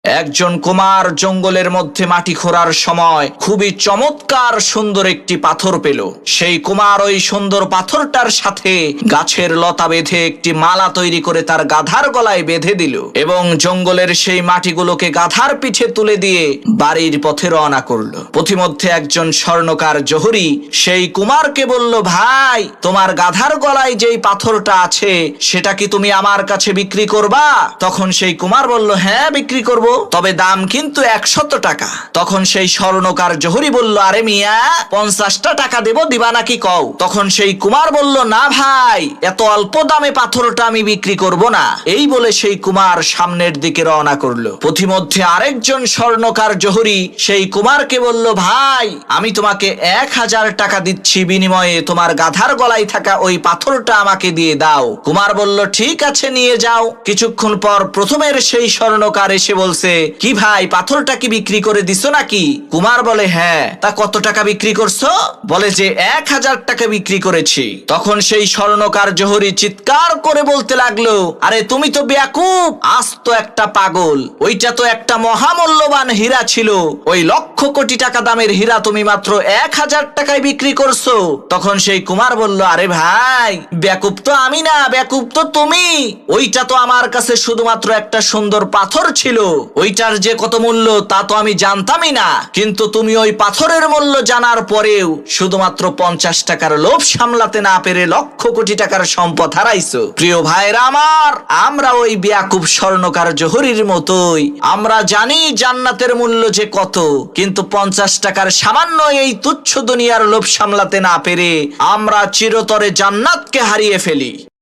একজন কুমার জঙ্গলের মধ্যে মাটি খোঁড়ার সময় খুবই চমৎকার সুন্দর একটি পাথর পেল। সেই কুমার ওই সুন্দর পাথরটার সাথে গাছের লতা বেঁধে একটি মালা তৈরি করে তার গাধার গলায় বেঁধে দিল এবং জঙ্গলের সেই মাটিগুলোকে গাধার পিঠে তুলে দিয়ে বাড়ির পথে রওনা করলো। পথিমধ্যে একজন স্বর্ণকার জহুরি সেই কুমারকে বলল, ভাই, তোমার গাধার গলায় যেই পাথরটা আছে সেটা কি তুমি আমার কাছে বিক্রি করবা? তখন সেই কুমার বলল, হ্যাঁ, বিক্রি করব, তবে দাম কিন্তু 100 টাকা। তখন সেই স্বর্ণকার জহুরি বলল, আরে মিয়া, 50টা টাকা দেব, দিবা নাকি কও? তখন সেই কুমার বলল, না ভাই, এত অল্প দামে পাথরটা আমি বিক্রি করব না। এই বলে সেই কুমার সামনের দিকে রওনা করলো। পথিমধ্যে আরেকজন স্বর্ণকার জহুরি সেই কুমারকে বলল, ভাই, আমি তোমাকে 1000 টাকা দিচ্ছি, বিনিময়ে তোমার গাধার গলায় থাকা ওই পাথরটা আমাকে দিয়ে দাও। কুমার বলল, ঠিক আছে, নিয়ে যাও। কিছুক্ষণ পর প্রথমের সেই স্বর্ণকার এসে বলছে, কি ভাই, পাথরটা কি বিক্রি করে দিছো নাকি? কুমার বলে, হ্যাঁ। তা কত টাকা বিক্রি করছো? বলে যে 1000 টাকা বিক্রি করেছি। তখন সেই স্বর্ণকার জহুরি চিৎকার করে বলতে লাগলো, আরে তুমি তো বেয়াকুব, আস্ত একটা পাগল। ওইটা তো একটা মহামূল্যবান হীরা ছিল। ওই লক্ষ কোটি টাকা দামের হীরা তুমি মাত্র 1000 টাকায় বিক্রি করছো। তখন সেই কুমার বলল, আরে ভাই, বেয়াকুব তো আমি না, বেয়াকুব তো তুমি। ওইটা তো আমার কাছে শুধুমাত্র একটা সুন্দর পাথর ছিল। ওইটার যে কত মূল্য তা তো আমি জানতামই না। কিন্তু তুমি ওই পাথরের মূল্য জানার পরেও শুধুমাত্র 50 টাকার লোভ সামলাতে না পেরে লক্ষ কোটি টাকার সম্পদ হারাইছো। প্রিয় ভাইরা আমার, আমরা ওই বেয়াকুব স্বর্ণকার জহুরির মতোই। আমরা জানি জান্নাতের মূল্য যে কত, কিন্তু 50 টাকার সামান্য এই তুচ্ছ দুনিয়ার লোভ সামলাতে না পেরে আমরা চিরতরে জান্নাতকে হারিয়ে ফেলি।